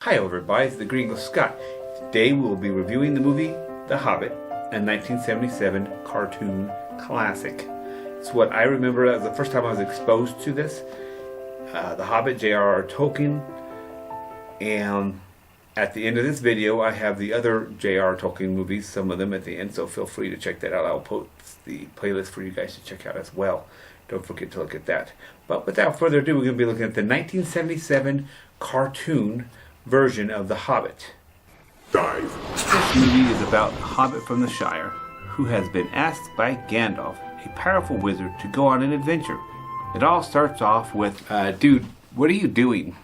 Hi everybody, it's the Gringo Scott. Today we will be reviewing the movie The Hobbit, a 1977 cartoon classic. It's what I remember as the first time I was exposed to this. The Hobbit, J.R.R. Tolkien. And at the end of this video I have the other J.R.R. Tolkien movies, some of them at the end, so feel free to check that out. I'll post the playlist for you guys to check out as well. Don't forget to look at that. But without further ado, we're going to be looking at the 1977 cartoon version of The Hobbit. Dive. This movie is about the Hobbit from the Shire, who has been asked by Gandalf, a powerful wizard, to go on an adventure. It all starts off with, dude, what are you doing?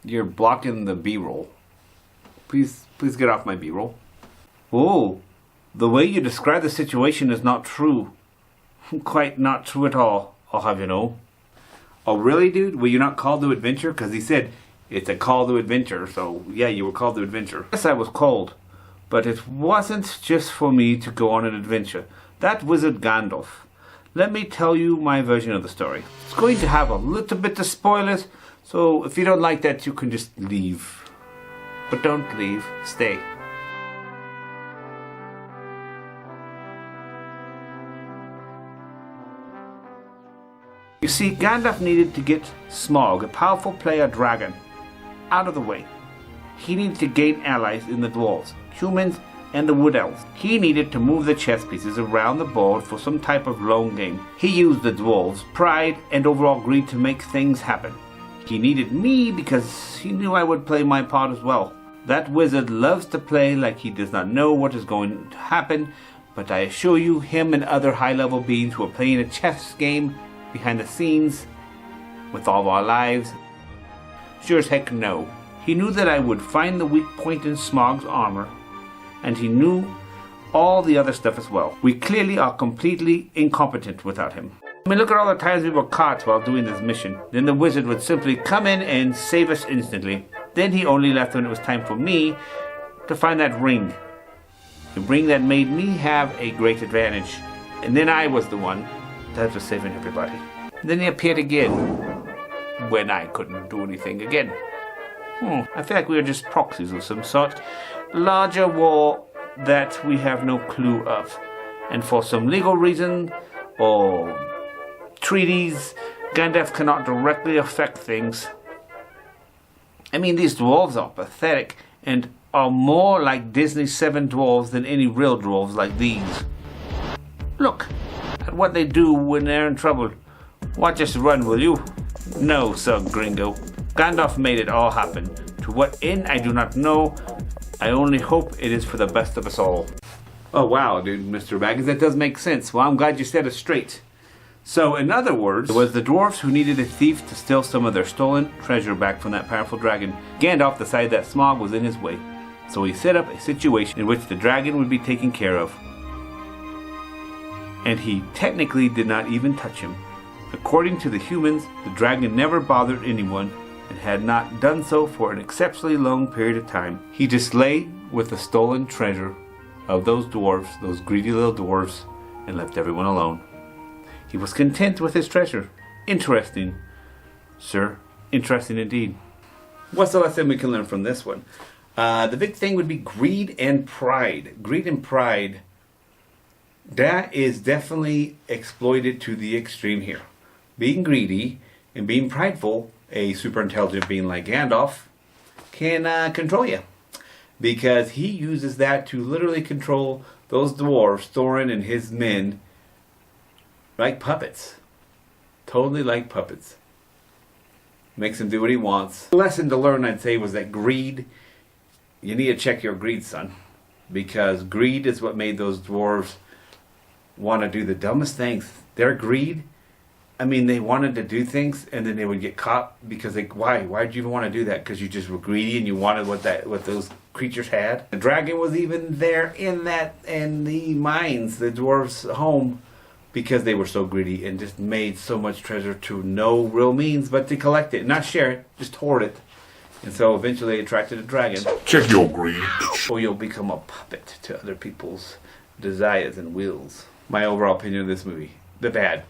You're blocking the B-roll. Please get off my B-roll. Oh, the way you describe the situation is not true. Quite not true at all, I'll have you know. Oh, really, dude? Were you not called to adventure? Because he said, it's a call to adventure, so yeah, you were called to adventure. Yes, I was called, but it wasn't just for me to go on an adventure. That wizard Gandalf. Let me tell you my version of the story. It's going to have a little bit of spoilers, so if you don't like that, you can just leave. But don't leave, stay. You see, Gandalf needed to get Smaug, a powerful player dragon, out of the way. He needed to gain allies in the dwarves, humans, and the wood elves. He needed to move the chess pieces around the board for some type of long game. He used the dwarves' pride and overall greed to make things happen. He needed me because he knew I would play my part as well. That wizard loves to play like he does not know what is going to happen, but I assure you, him and other high-level beings who are playing a chess game behind the scenes with all of our lives, sure as heck no. He knew that I would find the weak point in Smaug's armor, and he knew all the other stuff as well. We clearly are completely incompetent without him. I mean, look at all the times we were caught while doing this mission. Then the wizard would simply come in and save us instantly. Then he only left when it was time for me to find that ring. The ring that made me have a great advantage. And then I was the one that was saving everybody. And then he appeared again when I couldn't do anything again. I feel like we were just proxies of some sort. Larger war that we have no clue of. And for some legal reason or treaties, Gandalf cannot directly affect things. I mean, these dwarves are pathetic and are more like Disney's 7 dwarves than any real dwarves like these. Look at what they do when they're in trouble. Watch us run, will you? No, Sir Gringo. Gandalf made it all happen. To what end, I do not know. I only hope it is for the best of us all. Oh wow, dude, Mr. Baggins, that does make sense. Well, I'm glad you said it straight. So, in other words, it was the dwarves who needed a thief to steal some of their stolen treasure back from that powerful dragon. Gandalf decided that Smaug was in his way, so he set up a situation in which the dragon would be taken care of. And he technically did not even touch him. According to the humans, the dragon never bothered anyone and had not done so for an exceptionally long period of time. He just lay with the stolen treasure of those dwarves, those greedy little dwarves, and left everyone alone. He was content with his treasure. Interesting, sir. Interesting indeed. What's the lesson we can learn from this one? The big thing would be greed and pride. Greed and pride, that is definitely exploited to the extreme here. Being greedy and being prideful, a super intelligent being like Gandalf can control you. Because he uses that to literally control those dwarves, Thorin and his men, like puppets. Totally like puppets. Makes him do what he wants. The lesson to learn, I'd say, was that greed, you need to check your greed, son. Because greed is what made those dwarves want to do the dumbest things. Their greed, I mean, they wanted to do things and then they would get caught because why'd you even want to do that? Because you just were greedy and you wanted what those creatures had. The dragon was even there in the mines, the dwarves' home, because they were so greedy and just made so much treasure to no real means but to collect it, not share it, just hoard it. And so eventually they attracted a dragon. Check your greed. Or you'll become a puppet to other people's desires and wills. My overall opinion of this movie. The bad.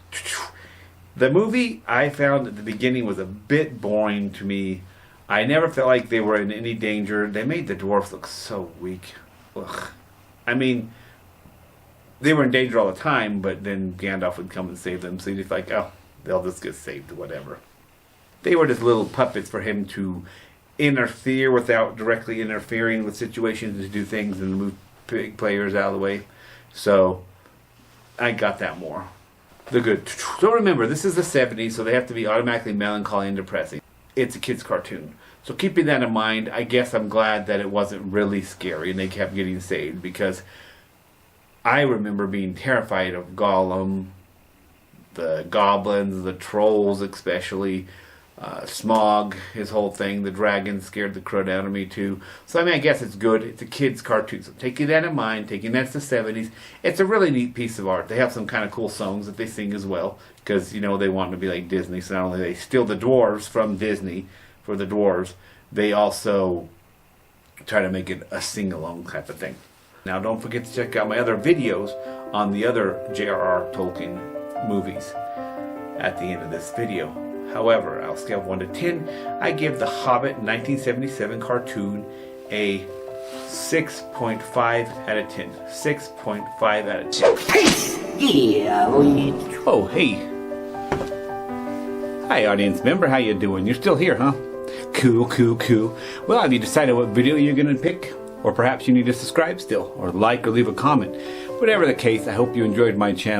The movie, I found at the beginning was a bit boring to me. I never felt like they were in any danger. They made the dwarves look so weak. Ugh. I mean, they were in danger all the time, but then Gandalf would come and save them. So you're just like, oh, they'll just get saved, whatever. They were just little puppets for him to interfere without directly interfering with situations, to do things and move big players out of the way. So I got that more. The good. So remember, this is the 70s, so they have to be automatically melancholy and depressing. It's a kid's cartoon. So keeping that in mind, I guess I'm glad that it wasn't really scary and they kept getting saved, because I remember being terrified of Gollum, the goblins, the trolls especially, Smaug, his whole thing. The dragon scared the crud out of me too. So I mean, I guess it's good. It's a kid's cartoon. So taking that in mind, taking that's the 70s, it's a really neat piece of art. They have some kind of cool songs that they sing as well, because, you know, they want to be like Disney. So not only they steal the dwarves from Disney for the dwarves, they also try to make it a sing-along type of thing. Now don't forget to check out my other videos on the other J.R.R. Tolkien movies at the end of this video. However, on a scale of 1 to 10, I give The Hobbit 1977 cartoon a 6.5 out of 10. 6.5 out of 10. Yeah. Oh, hey. Hi, audience member. How you doing? You're still here, huh? Cool, cool, cool. Well, have you decided what video you're going to pick? Or perhaps you need to subscribe still, or like, or leave a comment. Whatever the case, I hope you enjoyed my channel.